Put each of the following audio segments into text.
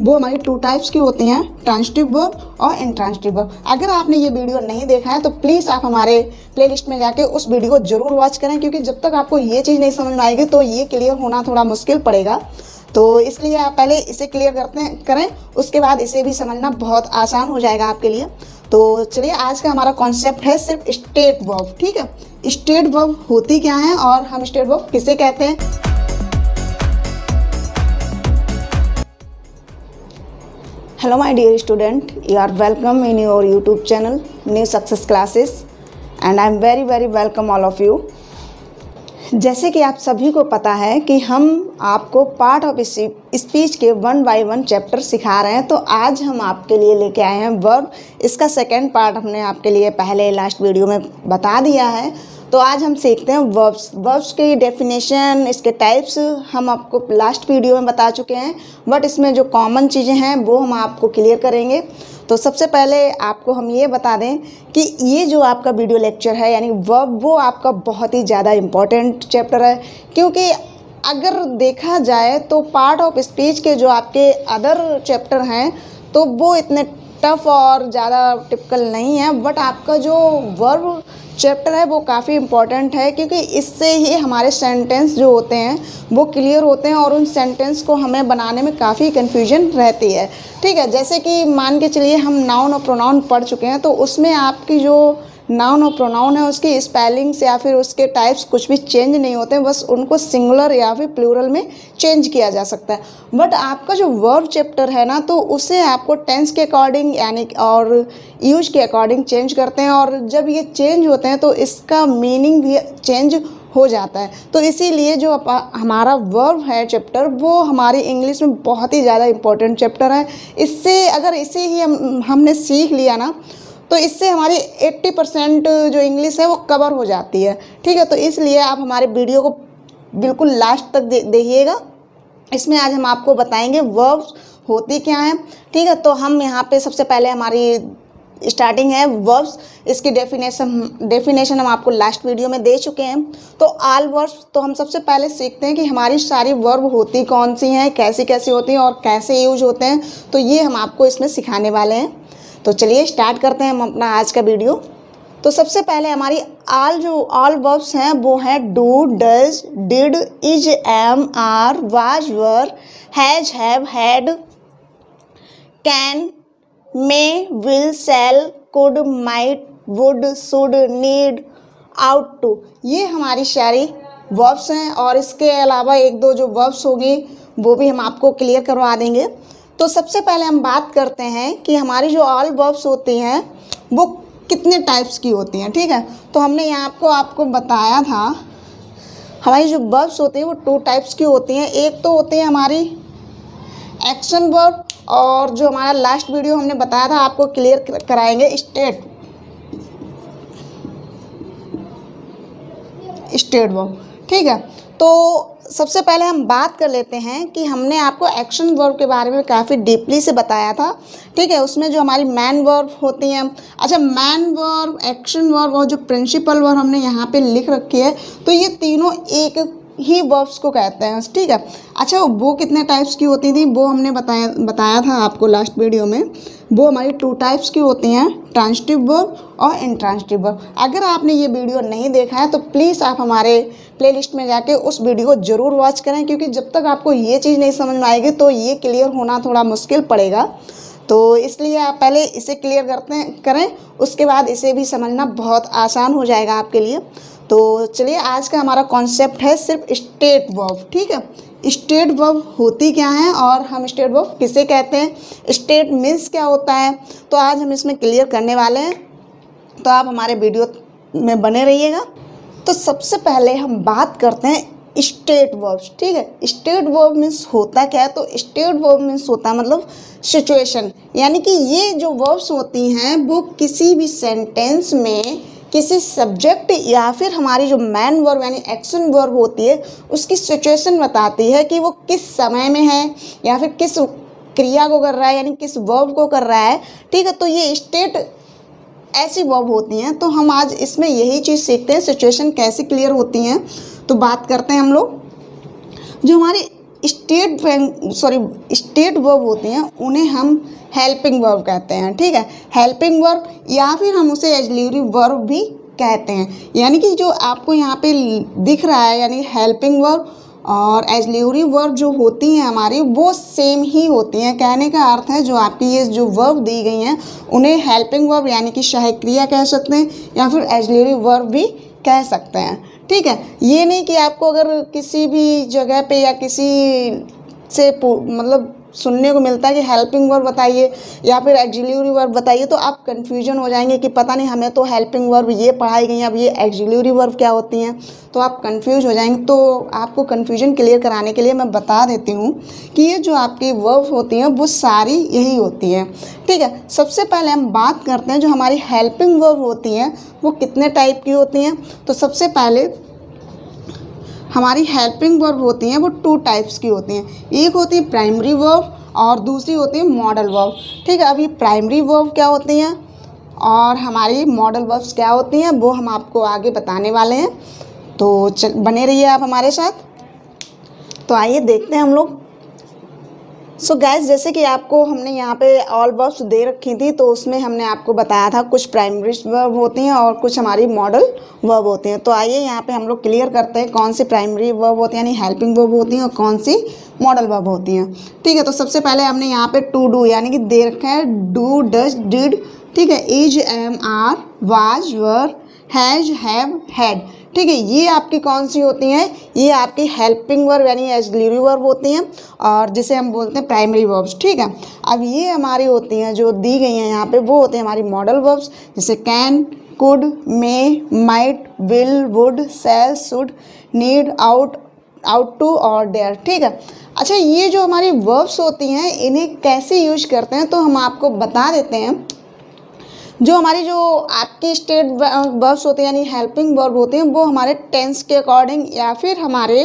वो हमारी 2 टाइप्स की होती हैं, ट्रांजिटिव वर्ब और इंट्रांजिटिव वर्ब। अगर आपने ये वीडियो नहीं देखा है तो प्लीज़ आप हमारे प्लेलिस्ट में जाके उस वीडियो को ज़रूर वॉच करें, क्योंकि जब तक आपको ये चीज़ नहीं समझ में आएगी तो ये क्लियर होना थोड़ा मुश्किल पड़ेगा। तो इसलिए आप पहले इसे क्लियर करें, उसके बाद इसे भी समझना बहुत आसान हो जाएगा आपके लिए। तो चलिए, आज का हमारा कॉन्सेप्ट है सिर्फ स्टेट वर्ब। ठीक है, स्टेट वर्ब होती क्या है और हम स्टेट वर्ब किसे कहते हैं। Hello my dear student, you are welcome in your YouTube channel new success classes and I am very welcome all of you. जैसे कि आप सभी को पता है कि हम आपको पार्ट ऑफ स्पीच के 1 बाय 1 चैप्टर सिखा रहे हैं। तो आज हम आपके लिए लेके आए हैं वर्ब। इसका सेकंड पार्ट हमने आपके लिए पहले लास्ट वीडियो में बता दिया है। तो आज हम सीखते हैं वर्ब्स। वर्ब्स की डेफिनेशन, इसके टाइप्स हम आपको लास्ट वीडियो में बता चुके हैं, बट इसमें जो कॉमन चीज़ें हैं वो हम आपको क्लियर करेंगे। तो सबसे पहले आपको हम ये बता दें कि ये जो आपका वीडियो लेक्चर है यानी वर्ब, वो आपका बहुत ही ज़्यादा इम्पॉर्टेंट चैप्टर है, क्योंकि अगर देखा जाए तो पार्ट ऑफ स्पीच के जो आपके अदर चैप्टर हैं तो वो इतने टफ और ज़्यादा टिपिकल नहीं है, बट आपका जो वर्ब चैप्टर है वो काफ़ी इम्पॉर्टेंट है, क्योंकि इससे ही हमारे सेंटेंस जो होते हैं वो क्लियर होते हैं और उन सेंटेंस को हमें बनाने में काफ़ी कन्फ्यूजन रहती है। ठीक है, जैसे कि मान के चलिए हम नाउन और प्रोनाउन पढ़ चुके हैं, तो उसमें आपकी जो नाउन और प्रोनाउन है उसकी स्पेलिंग्स या फिर उसके टाइप्स कुछ भी चेंज नहीं होते हैं, बस उनको सिंगुलर या फिर प्लूरल में चेंज किया जा सकता है। बट आपका जो वर्ब चैप्टर है ना, तो उसे आपको टेंस के अकॉर्डिंग यानी और यूज के अकॉर्डिंग चेंज करते हैं, और जब ये चेंज होते हैं तो इसका मीनिंग भी चेंज हो जाता है। तो इसीलिए जो हमारा वर्ब है चैप्टर, वो हमारी इंग्लिश में बहुत ही ज़्यादा इम्पोर्टेंट चैप्टर है। इससे अगर इसे ही हमने सीख लिया ना, तो इससे हमारी 80% जो इंग्लिश है वो कवर हो जाती है। ठीक है, तो इसलिए आप हमारे वीडियो को बिल्कुल लास्ट तक देखिएगा। इसमें आज हम आपको बताएंगे वर्ब्स होती क्या हैं। ठीक है, तो हम यहाँ पे सबसे पहले हमारी स्टार्टिंग है वर्ब्स। इसकी डेफिनेशन हम आपको लास्ट वीडियो में दे चुके हैं। तो ऑल वर्ब्स, तो हम सबसे पहले सीखते हैं कि हमारी सारी वर्ब होती कौन सी हैं, कैसी कैसी होती हैं और कैसे यूज होते हैं। तो ये हम आपको इसमें सिखाने वाले हैं। तो चलिए स्टार्ट करते हैं हम अपना आज का वीडियो। तो सबसे पहले हमारी ऑल वर्ब्स हैं वो हैं do, does, did, is, am, are, was, were, has, have, had, can, may, will, shall, could, might, would, should, need, ought to. ये हमारी सारी वर्ब्स हैं, और इसके अलावा 1-2 जो वर्ब्स होंगी वो भी हम आपको क्लियर करवा देंगे। तो सबसे पहले हम बात करते हैं कि हमारी जो ऑल वर्ब्स होती हैं वो कितने टाइप्स की होती हैं। ठीक है, तो हमने यहाँ आपको बताया था हमारी जो वर्ब्स होती हैं वो 2 टाइप्स की होती हैं। एक तो होती है हमारी एक्शन वर्ब, और जो हमारा लास्ट वीडियो हमने बताया था आपको क्लियर कराएंगे स्टेट वर्ब। ठीक है, तो सबसे पहले हम बात कर लेते हैं कि हमने आपको एक्शन वर्ब के बारे में काफ़ी डीपली से बताया था। ठीक है, उसमें जो हमारी मैन वर्ब होती हैं, अच्छा मैन वर्ब, एक्शन वर्ब और जो प्रिंसिपल वर्ब हमने यहाँ पे लिख रखी है, तो ये तीनों एक ही वर्ब्स को कहते हैं। ठीक है, अच्छा वो कितने टाइप्स की होती थी वो हमने बताया था आपको लास्ट वीडियो में। वो हमारी 2 टाइप्स की होती हैं, ट्रांजिटिव वर्ब और इंट्रांजिटिव वर्ब। अगर आपने ये वीडियो नहीं देखा है तो प्लीज़ आप हमारे प्लेलिस्ट में जाके उस वीडियो को ज़रूर वॉच करें, क्योंकि जब तक आपको ये चीज़ नहीं समझ में आएगी तो ये क्लियर होना थोड़ा मुश्किल पड़ेगा। तो इसलिए आप पहले इसे क्लियर करें, उसके बाद इसे भी समझना बहुत आसान हो जाएगा आपके लिए। तो चलिए, आज का हमारा कॉन्सेप्ट है सिर्फ स्टेट वर्ब। ठीक है, स्टेट वर्ब होती क्या है और हम स्टेट वर्ब किसे कहते हैं, स्टेट मीन्स क्या होता है, तो आज हम इसमें क्लियर करने वाले हैं। तो आप हमारे वीडियो में बने रहिएगा। तो सबसे पहले हम बात करते हैं स्टेट वर्ब्स। ठीक है, स्टेट वर्ब मीन्स होता क्या है, तो स्टेट वर्ब मीन्स होता है मतलब सिचुएशन, यानी कि ये जो वर्ब्स होती हैं वो किसी भी सेंटेंस में किसी सब्जेक्ट या फिर हमारी जो मैन वर्ब यानी एक्शन वर्ब होती है उसकी सिचुएशन बताती है कि वो किस समय में है या फिर किस क्रिया को कर रहा है, यानी किस वर्ब को कर रहा है। ठीक है, तो ये स्टेट ऐसी वर्ब होती हैं। तो हम आज इसमें यही चीज़ सीखते हैं, सिचुएशन कैसे क्लियर होती हैं। तो बात करते हैं हम लोग जो हमारी स्टेट वर्ब होते हैं उन्हें हम हेल्पिंग वर्ब कहते हैं, ठीक है। हेल्पिंग वर्ब या फिर हम उसे ऑक्सिलरी वर्ब भी कहते हैं। यानी कि जो आपको यहाँ पे दिख रहा है, यानी हेल्पिंग वर्ब और ऑक्सिलरी वर्ब जो होती हैं हमारी, वो सेम ही होती हैं। कहने का अर्थ है जो आपकी ये जो वर्ब दी गई हैं उन्हें हेल्पिंग वर्ब यानी कि सहायक क्रिया कह सकते हैं या फिर ऑक्सिलरी वर्ब भी कह सकते हैं, ठीक है। ये नहीं कि आपको अगर किसी भी जगह पे या किसी से मतलब सुनने को मिलता है कि हेल्पिंग वर्ब बताइए या फिर ऑक्सिलरी वर्ब बताइए, तो आप कंफ्यूजन हो जाएंगे कि पता नहीं हमें तो हेल्पिंग वर्ब ये पढ़ाई गई हैं, अब ये ऑक्सिलरी वर्ब क्या होती हैं, तो आप कंफ्यूज हो जाएंगे। तो आपको कंफ्यूजन क्लियर कराने के लिए मैं बता देती हूँ कि ये जो आपकी वर्ब होती हैं वो सारी यही होती हैं, ठीक है। सबसे पहले हम बात करते हैं जो हमारी हेल्पिंग वर्ब होती हैं वो कितने टाइप की होती हैं। तो सबसे पहले हमारी हेल्पिंग वर्ब होती हैं वो 2 टाइप्स की होती हैं। एक होती है प्राइमरी वर्ब और दूसरी होती है मॉडल वर्ब, ठीक है। अब ये प्राइमरी वर्ब क्या होती हैं और हमारी मॉडल वर्ब्स क्या होती हैं वो हम आपको आगे बताने वाले हैं, तो बने रहिए आप हमारे साथ। तो आइए देखते हैं हम लोग। सो गाइस, जैसे कि आपको हमने यहाँ पे ऑल वर्ब्स दे रखी थी, तो उसमें हमने आपको बताया था कुछ प्राइमरी वर्ब होती हैं और कुछ हमारी मॉडल वर्ब होती हैं। तो आइए यहाँ पे हम लोग क्लियर करते हैं कौन सी प्राइमरी वर्ब होती है यानी हेल्पिंग वर्ब होती हैं और कौन सी मॉडल वर्ब होती हैं, ठीक है। तो सबसे पहले हमने यहाँ पे टू डू यानी कि दे रखा है डू, डज, डिड, ठीक है। Is, am, are, was, were, has, have, had, ठीक है। ये आपकी कौन सी होती हैं, ये आपकी हेल्पिंग वर्ब यानी ऑक्सिलरी वर्ब होती हैं और जिसे हम बोलते हैं प्राइमरी वर्ब्स, ठीक है। अब ये हमारी होती हैं जो दी गई हैं यहाँ पे, वो होते हैं हमारी मॉडल वर्ब्स, जैसे can, could, may, might, will, would, shall, should, need, ought, ought to और डेयर, ठीक है। अच्छा, ये जो हमारी वर्ब्स होती हैं इन्हें कैसे यूज करते हैं तो हम आपको बता देते हैं। जो हमारी जो आपकी स्टेट वर्ब्स होते हैं यानी हेल्पिंग वर्ब होते हैं वो हमारे टेंस के अकॉर्डिंग या फिर हमारे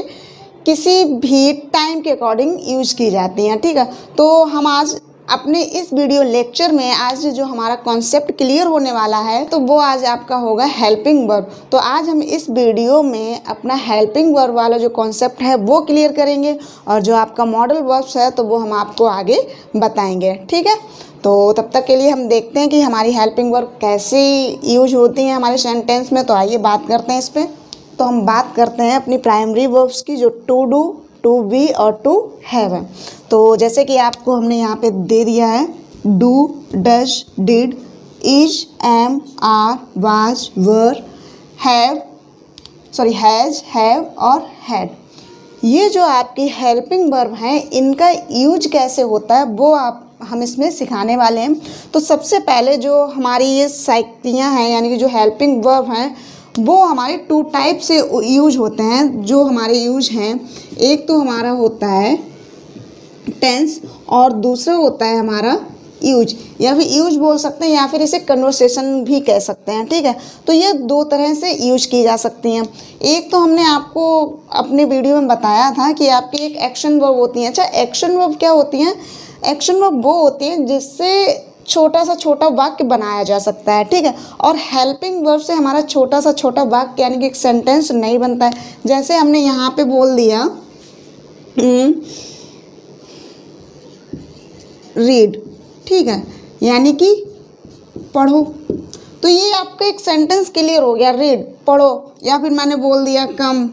किसी भी टाइम के अकॉर्डिंग यूज की जाती हैं, ठीक है। तो हम आज अपने इस वीडियो लेक्चर में आज जो हमारा कॉन्सेप्ट क्लियर होने वाला है तो वो आज आपका होगा हेल्पिंग वर्ब। तो आज हम इस वीडियो में अपना हेल्पिंग वर्ब वाला जो कॉन्सेप्ट है वो क्लियर करेंगे और जो आपका मॉडल वर्ब्स है तो वो हम आपको आगे बताएंगे, ठीक है। तो तब तक के लिए हम देखते हैं कि हमारी हेल्पिंग वर्ब कैसे यूज होती हैं हमारे सेंटेंस में। तो आइए बात करते हैं इस पर। तो हम बात करते हैं अपनी प्राइमरी वर्ब्स की जो टू डू, टू बी और टू हैव है। तो जैसे कि आपको हमने यहाँ पे दे दिया है do, does, did, is, am, are, was, were, have, has, have और हैड। ये जो आपकी हेल्पिंग वर्ब हैं इनका यूज कैसे होता है वो हम इसमें सिखाने वाले हैं। तो सबसे पहले जो हमारी ये साइक्लियाँ हैं यानी कि जो हेल्पिंग वर्ब हैं वो हमारे 2 टाइप से यूज होते हैं। जो हमारे यूज हैं, एक तो हमारा होता है टेंस और दूसरा होता है हमारा यूज या फिर यूज बोल सकते हैं या फिर इसे कन्वर्सेशन भी कह सकते हैं, ठीक है। तो ये 2 तरह से यूज की जा सकती हैं। एक तो हमने आपको अपने वीडियो में बताया था कि आपकी एक एक्शन वर्ब होती हैं। अच्छा, एक्शन वर्ब क्या होती हैं? एक्शन वर्ब वो होती हैं जिससे छोटा सा छोटा वाक्य बनाया जा सकता है, ठीक है। और हेल्पिंग वर्ब से हमारा छोटा सा छोटा वाक्य यानी कि एक सेंटेंस नहीं बनता है। जैसे हमने यहाँ पे बोल दिया रीड, ठीक है, यानी कि पढ़ो, तो ये आपका एक सेंटेंस क्लियर हो गया, रीड पढ़ो। या फिर मैंने बोल दिया कम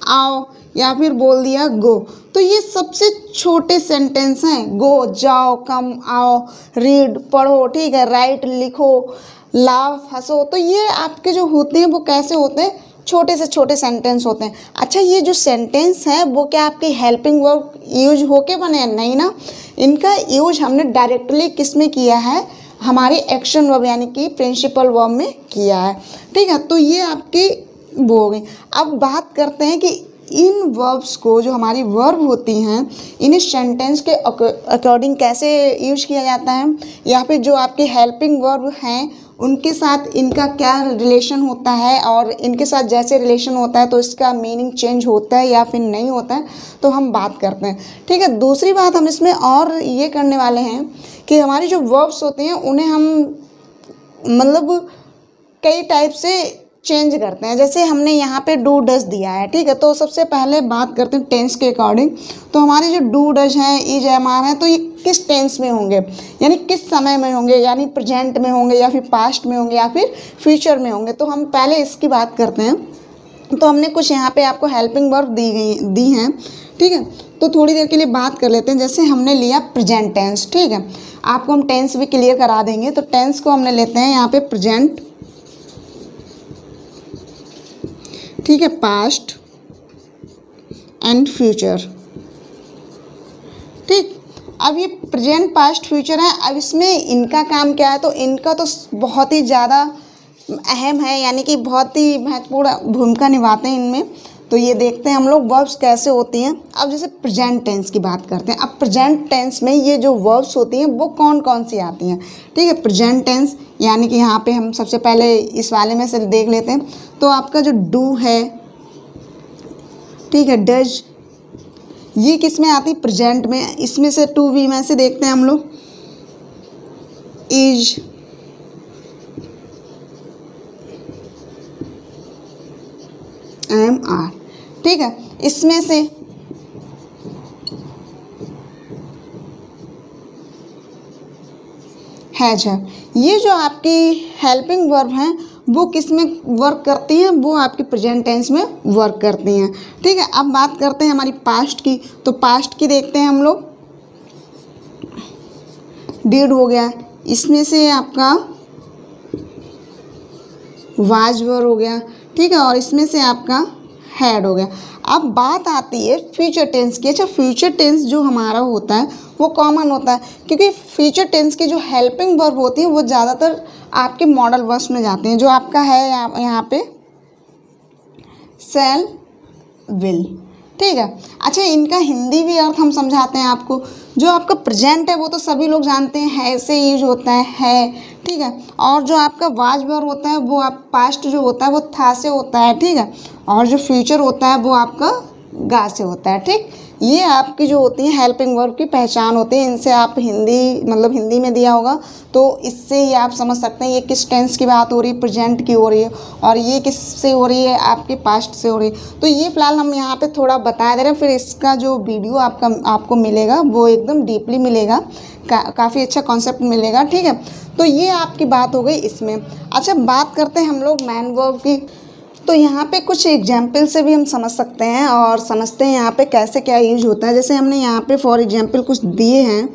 आओ या फिर बोल दिया गो, तो ये सबसे छोटे सेंटेंस हैं। गो जाओ, कम आओ, रीड पढ़ो, ठीक है, राइट लिखो, लाफ हंसो। तो ये आपके जो होते हैं वो कैसे होते हैं? छोटे से छोटे सेंटेंस होते हैं। अच्छा, ये जो सेंटेंस है वो क्या आपके हेल्पिंग वर्ब यूज होके बने हैं? नहीं ना, इनका यूज हमने डायरेक्टली किस में किया है? हमारे एक्शन वर्ब यानी कि प्रिंसिपल वर्ब में किया है, ठीक है। तो ये आपकी वो हो गई। अब बात करते हैं कि इन वर्ब्स को, जो हमारी वर्ब होती हैं, इन्हें सेंटेंस के अकॉर्डिंग कैसे यूज किया जाता है या फिर जो आपके हेल्पिंग वर्ब हैं उनके साथ इनका क्या रिलेशन होता है और इनके साथ जैसे रिलेशन होता है तो इसका मीनिंग चेंज होता है या फिर नहीं होता है, तो हम बात करते हैं, ठीक है। दूसरी बात हम इसमें और ये करने वाले हैं कि हमारी जो वर्ब्स होते हैं उन्हें हम मतलब कई टाइप से चेंज करते हैं। जैसे हमने यहाँ पे डू डज दिया है, ठीक है, तो सबसे पहले बात करते हैं टेंस के अकॉर्डिंग। तो हमारे जो डू डज हैं, इज, एम, आर हैं, तो ये किस टेंस में होंगे, यानी किस समय में होंगे, यानी प्रेजेंट में होंगे या फिर पास्ट में होंगे या फिर फ्यूचर में होंगे। तो हम पहले इसकी बात करते हैं। तो हमने कुछ यहाँ पे आपको हेल्पिंग वर्ब दी हैं, ठीक है। तो थोड़ी देर के लिए बात कर लेते हैं। जैसे हमने लिया प्रेजेंट टेंस, ठीक है, आपको हम टेंस भी क्लियर करा देंगे। तो टेंस को हमने लेते हैं यहाँ पे प्रेजेंट, ठीक है, पास्ट एंड फ्यूचर, ठीक। अब ये प्रेजेंट, पास्ट, फ्यूचर है। अब इसमें इनका काम क्या है, तो इनका तो बहुत ही ज़्यादा अहम है, यानी कि बहुत ही महत्वपूर्ण भूमिका निभाते हैं इनमें। तो ये देखते हैं हम लोग वर्ब्स कैसे होती हैं। अब जैसे प्रेजेंट टेंस की बात करते हैं। अब प्रेजेंट टेंस में ये जो वर्ब्स होती हैं वो कौन कौन सी आती हैं, ठीक है। प्रेजेंट टेंस यानी कि यहाँ पे हम सबसे पहले इस वाले में से देख लेते हैं। तो आपका जो डू है, ठीक है, डज, ये किस में आती है, प्रेजेंट में। इसमें से टू वी में से देखते हैं हम लोग, इज, एम, आर, ठीक है। इसमें से हैज है। ये जो आपकी हेल्पिंग वर्ब हैं वो किस में वर्क करती हैं, वो आपकी प्रेजेंट टेंस में वर्क करती हैं, ठीक है। अब बात करते हैं हमारी पास्ट की। तो पास्ट की देखते हैं हम लोग। डिड हो गया, इसमें से आपका वाज वर हो गया, ठीक है, और इसमें से आपका हैड हो गया। अब बात आती है फ्यूचर टेंस की। अच्छा, फ्यूचर टेंस जो हमारा होता है वो कॉमन होता है, क्योंकि फ्यूचर टेंस की जो हेल्पिंग वर्ब होती है वो ज़्यादातर आपके मॉडल वर्ब्स में जाते हैं। जो आपका है यहाँ पे शैल, विल, ठीक है। अच्छा, इनका हिंदी भी अर्थ हम समझाते हैं आपको। जो आपका प्रेजेंट है वो तो सभी लोग जानते हैं, है से यूज होता है, ठीक है। और जो आपका वाज वर्ब होता है वो आप पास्ट जो होता है वो था से होता है, ठीक है। और जो फ्यूचर होता है वो आपका गा से होता है, ठीक। ये आपकी जो होती है हेल्पिंग वर्ब की पहचान होती है। इनसे आप हिंदी में दिया होगा तो इससे ही आप समझ सकते हैं ये किस टेंस की बात हो रही है, प्रेजेंट की हो रही है, और ये किस से हो रही है, आपके पास्ट से हो रही है। तो ये फ़िलहाल हम यहाँ पे थोड़ा बता दे रहे हैं, फिर इसका जो वीडियो आपको मिलेगा वो एकदम डीपली मिलेगा, काफ़ी अच्छा कॉन्सेप्ट मिलेगा, ठीक है। तो ये आपकी बात हो गई इसमें। अच्छा, बात करते हैं हम लोग मैन वर्ब की। तो यहाँ पे कुछ एग्जाम्पल से भी हम समझ सकते हैं और समझते हैं यहाँ पे कैसे क्या यूज होता है। जैसे हमने यहाँ पे फॉर एग्जाम्पल कुछ दिए हैं।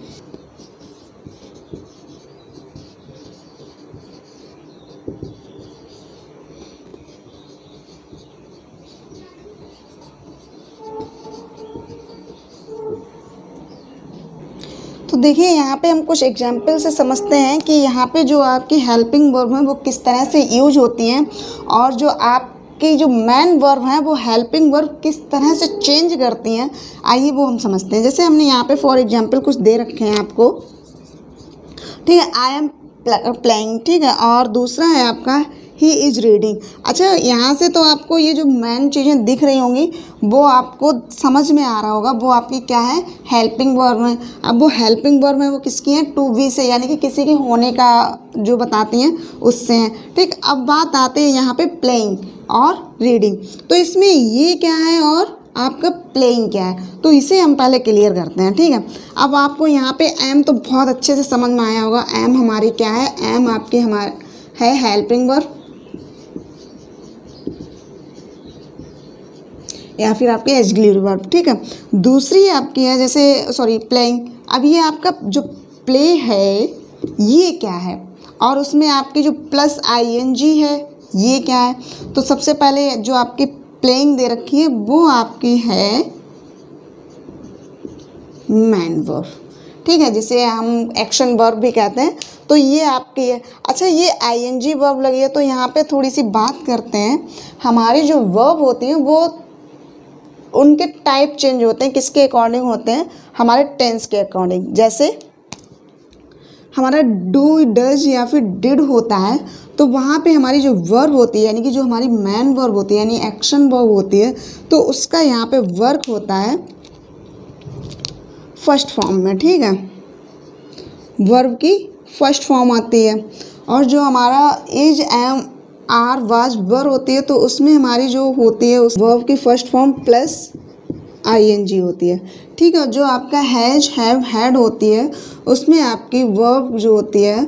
तो देखिए यहाँ पे हम कुछ एग्जाम्पल से समझते हैं कि यहाँ पे जो आपकी हेल्पिंग वर्ब हैं वो किस तरह से यूज होती हैं, और जो आपकी जो मैन वर्ब हैं वो हेल्पिंग वर्ब किस तरह से चेंज करती हैं। आइए वो हम समझते हैं। जैसे हमने यहाँ पे फॉर एग्जाम्पल कुछ दे रखे हैं आपको, ठीक है, आई एम प्लेइंग, ठीक है, और दूसरा है आपका ही इज़ रीडिंग। अच्छा, यहाँ से तो आपको ये जो मेन चीज़ें दिख रही होंगी वो आपको समझ में आ रहा होगा, वो आपकी क्या है, हेल्पिंग वर्ब है। अब वो हेल्पिंग वर्ब है वो किसकी है, टू बी से, यानी कि किसी के होने का जो बताती हैं उससे हैं, ठीक। अब बात आते हैं यहाँ पे प्लेइंग और रीडिंग। तो इसमें ये क्या है और आपका प्लेइंग क्या है, तो इसे हम पहले क्लियर करते हैं, ठीक है। अब आपको यहाँ पे एम तो बहुत अच्छे से समझ में आया होगा। एम हमारी क्या है, एम आपकी हमारे है हेल्पिंग वर्ब या फिर आपके ऑक्सिलरी वर्ब, ठीक है। दूसरी आपकी है जैसे प्लेइंग। अब ये आपका जो प्ले है ये क्या है, और उसमें आपकी जो प्लस ING है ये क्या है। तो सबसे पहले जो आपकी प्लेइंग दे रखी है वो आपकी है मैन वर्ब, ठीक है, जिसे हम एक्शन वर्ब भी कहते हैं। तो ये आपकी है। अच्छा, ये ING वर्ब लगी है, तो यहाँ पे थोड़ी सी बात करते हैं। हमारी जो वर्ब होती हैं वो उनके टाइप चेंज होते हैं, किसके अकॉर्डिंग होते हैं, हमारे टेंस के अकॉर्डिंग। जैसे हमारा डू, डज या फिर डिड होता है तो वहाँ पे हमारी जो वर्ब होती है, यानी कि जो हमारी मैन वर्ब होती है यानी एक्शन वर्ब होती है, तो उसका यहाँ पे वर्क होता है फर्स्ट फॉर्म में, ठीक है, वर्ब की फर्स्ट फॉर्म आती है। और जो हमारा is, am, are was were होती है तो उसमें हमारी जो होती है उस वर्ब की फर्स्ट फॉर्म प्लस आईएनजी होती है। ठीक है, जो आपका हैज हैव हैड होती है उसमें आपकी वर्ब जो होती है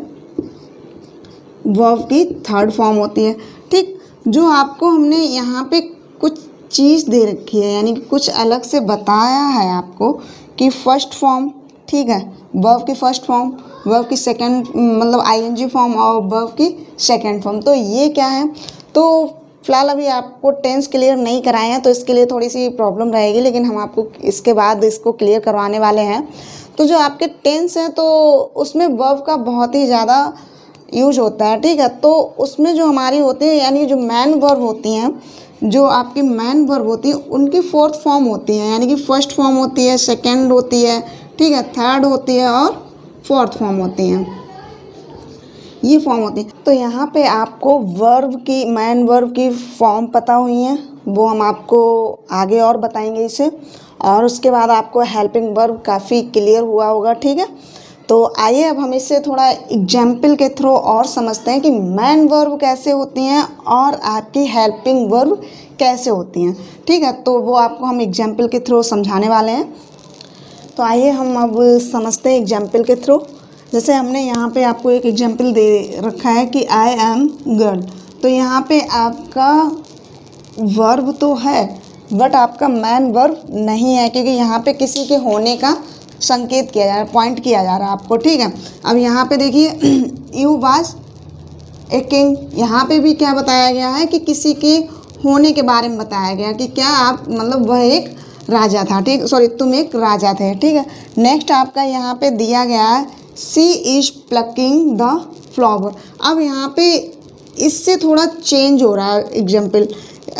वर्ब की थर्ड फॉर्म होती है। ठीक, जो आपको हमने यहाँ पे कुछ चीज़ दे रखी है, यानी कि कुछ अलग से बताया है आपको कि फर्स्ट फॉर्म, ठीक है, वर्ब की फर्स्ट फॉर्म, वर्ब की सेकंड मतलब आईएनजी फॉर्म और वर्ब की सेकंड फॉर्म। तो ये क्या है, तो फिलहाल अभी आपको टेंस क्लियर नहीं कराए हैं तो इसके लिए थोड़ी सी प्रॉब्लम रहेगी, लेकिन हम आपको इसके बाद इसको क्लियर करवाने वाले हैं। तो जो आपके टेंस हैं तो उसमें वर्ब का बहुत ही ज़्यादा यूज होता है। ठीक है, तो उसमें जो हमारी होती है यानी जो मैन वर्ब होती हैं, जो आपकी मैन वर्ब होती है उनकी फोर्थ फॉर्म होती है, यानी कि फर्स्ट फॉर्म होती है, सेकंड होती है, ठीक है, थर्ड होती है और फोर्थ फॉर्म होती हैं, ये फॉर्म होती है। तो यहाँ पे आपको वर्ब की मैन वर्ब की फॉर्म पता हुई हैं, वो हम आपको आगे और बताएंगे इसे, और उसके बाद आपको हेल्पिंग वर्ब काफ़ी क्लियर हुआ होगा। ठीक है, तो आइए अब हम इससे थोड़ा एग्जाम्पल के थ्रू और समझते हैं कि मैन वर्ब कैसे होती हैं और आपकी हेल्पिंग वर्ब कैसे होती हैं। ठीक है, तो वो आपको हम एग्जाम्पल के थ्रू समझाने वाले हैं। तो आइए हम अब समझते हैं एग्जाम्पल के थ्रू। जैसे हमने यहाँ पे आपको एक एग्जाम्पल दे रखा है कि आई एम गर्ल, तो यहाँ पे आपका वर्ब तो है बट आपका मैन वर्ब नहीं है, क्योंकि यहाँ पे किसी के होने का संकेत किया जा रहा है, पॉइंट किया जा रहा है आपको। ठीक है, अब यहाँ पे देखिए यू वाज ए किंग, यहाँ पे भी क्या बताया गया है कि किसी के होने के बारे में बताया गया कि क्या आप मतलब वह एक राजा था। ठीक, सॉरी तुम एक राजा थे। ठीक है, नेक्स्ट आपका यहाँ पे दिया गया है she is plucking the flower. अब यहाँ पे इससे थोड़ा चेंज हो रहा है एग्जाम्पल,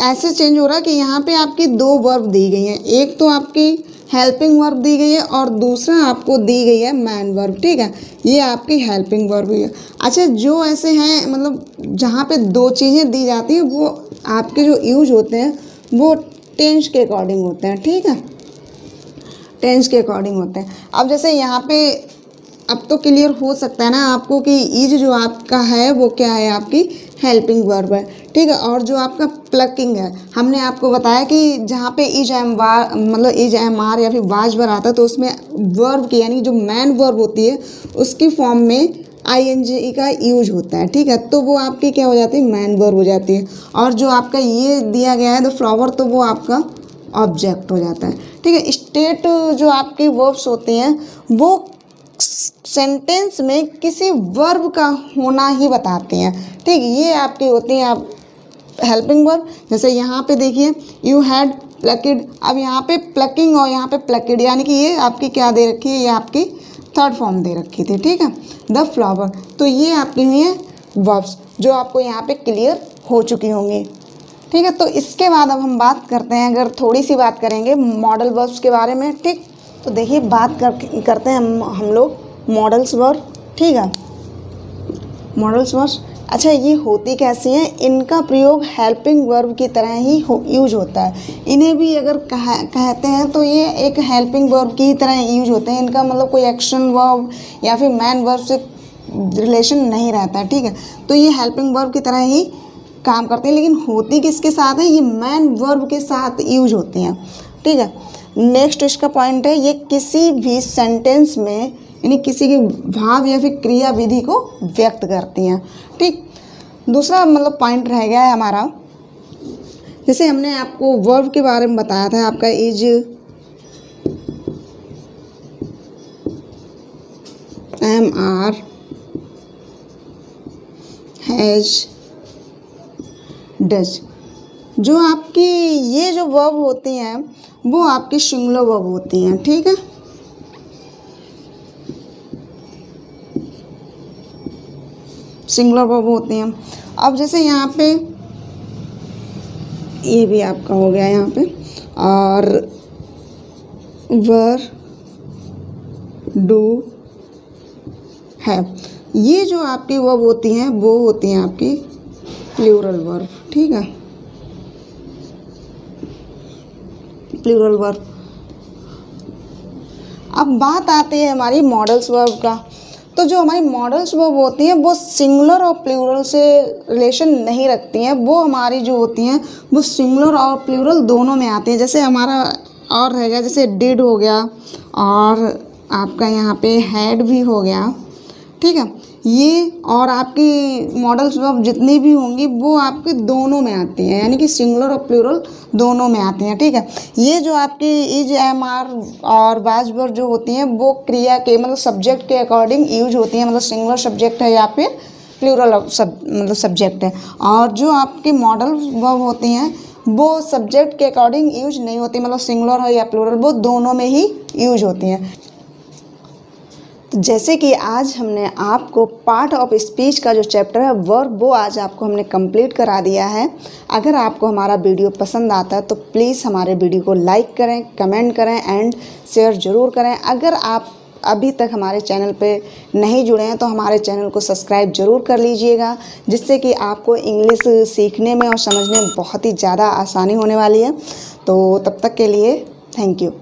ऐसे चेंज हो रहा है कि यहाँ पे आपकी दो वर्ब दी गई हैं, एक तो आपकी हेल्पिंग वर्ब दी गई है और दूसरा आपको दी गई है मैन वर्ब। ठीक है, ये आपकी हेल्पिंग वर्ब है। अच्छा, जो ऐसे हैं मतलब जहाँ पे दो चीज़ें दी जाती हैं वो आपके जो यूज होते हैं वो टेंस के अकॉर्डिंग होते हैं। ठीक है, टेंस के अकॉर्डिंग होते हैं। अब जैसे यहाँ पे अब तो क्लियर हो सकता है ना आपको कि इज जो आपका है वो क्या है, आपकी हेल्पिंग वर्ब है। ठीक है, और जो आपका प्लकिंग है हमने आपको बताया कि जहाँ पे इज एम वार मतलब इज एम आर या फिर वाज वर आता है तो उसमें वर्ब की यानी जो मैन वर्ब होती है उसकी फॉर्म में आईएनजी का यूज होता है। ठीक है, तो वो आपकी क्या हो जाती है, मैन वर्ब हो जाती है। और जो आपका ये दिया गया है द फ्लावर, तो वो आपका ऑब्जेक्ट हो जाता है। ठीक है, स्टेट जो आपकी वर्ब्स होती हैं वो सेंटेंस में किसी वर्ब का होना ही बताते हैं। ठीक, ये आपकी होती हैं आप हेल्पिंग वर्ब। जैसे यहाँ पे देखिए यू हैड प्लकिड, अब यहाँ पे प्लकिंग और यहाँ पे प्लकिड यानी कि ये आपकी क्या दे रखी है, ये आपकी थर्ड फॉर्म दे रखी थी। ठीक है, द फ्लावर, तो ये आपकी हुई है वर्ब्स जो आपको यहाँ पे क्लियर हो चुकी होंगी। ठीक है, तो इसके बाद अब हम बात करते हैं, अगर थोड़ी सी बात करेंगे मॉडल वर्ब्स के बारे में। ठीक, तो देखिए बात करते हैं हम लोग मॉडल्स वर्ब। ठीक है, मॉडल्स वर्ब्स, अच्छा ये होती कैसी हैं, इनका प्रयोग हेल्पिंग वर्ब की तरह ही यूज होता है। इन्हें भी अगर कहते हैं तो ये एक हेल्पिंग वर्ब की तरह यूज होते हैं। इनका मतलब कोई एक्शन वर्ब या फिर मैन वर्ब से रिलेशन नहीं रहता है। ठीक है, तो ये हेल्पिंग वर्ब की तरह ही काम करते हैं, लेकिन होती किसके साथ है, ये मैन वर्ब के साथ यूज होती हैं। ठीक है, नेक्स्ट इसका पॉइंट है ये किसी भी सेंटेंस में यानी किसी के भाव या फिर क्रिया विधि को व्यक्त करती हैं। ठीक, दूसरा मतलब पॉइंट रह गया है हमारा, जैसे हमने आपको वर्ब के बारे में बताया था, आपका is, am are, has, does, जो आपकी ये जो वर्ब होती हैं वो आपकी सिंगुलर वर्ब होती हैं। ठीक है, सिंगुलर वर्ब होती हैं। अब जैसे यहाँ पे ये भी आपका हो गया यहाँ पे, और वर, डू, हैव, ये जो आपकी वर्ब होती हैं वो होती हैं आपकी प्लूरल वर्ब। ठीक है, प्लूरल वर्ब। अब बात आती है हमारी मॉडल्स वर्ब का। तो जो हमारी मॉडल्स वर्ब होती हैं वो सिंगुलर और प्लूरल से रिलेशन नहीं रखती हैं, वो हमारी जो होती हैं वो सिंगुलर और प्लूरल दोनों में आती हैं। जैसे हमारा और रहेगा, जैसे डिड हो गया और आपका यहाँ पे हैड भी हो गया, ठीक है। ये और आपकी मॉडल्स वर्ब जितनी भी होंगी वो आपके दोनों में आती हैं, यानी कि सिंगुलर और प्लूरल दोनों में आती हैं, ठीक है। ये जो आपकी इज, एम, आर और वाज वर्ब जो होती हैं वो क्रिया के मतलब सब्जेक्ट के अकॉर्डिंग यूज होती हैं, मतलब सिंगुलर सब्जेक्ट है या फिर प्लूरल मतलब सब्जेक्ट है। और जो आपकी मॉडल वर्ब होती हैं वो सब्जेक्ट के अकॉर्डिंग यूज नहीं होती, मतलब सिंगुलर हो या प्लूरल वो दोनों में ही यूज होती हैं। जैसे कि आज हमने आपको पार्ट ऑफ स्पीच का जो चैप्टर है वर्ब वो आज आपको हमने कंप्लीट करा दिया है। अगर आपको हमारा वीडियो पसंद आता है तो प्लीज़ हमारे वीडियो को लाइक करें, कमेंट करें एंड शेयर ज़रूर करें। अगर आप अभी तक हमारे चैनल पे नहीं जुड़े हैं तो हमारे चैनल को सब्सक्राइब ज़रूर कर लीजिएगा, जिससे कि आपको इंग्लिश सीखने में और समझने में बहुत ही ज़्यादा आसानी होने वाली है। तो तब तक के लिए थैंक यू।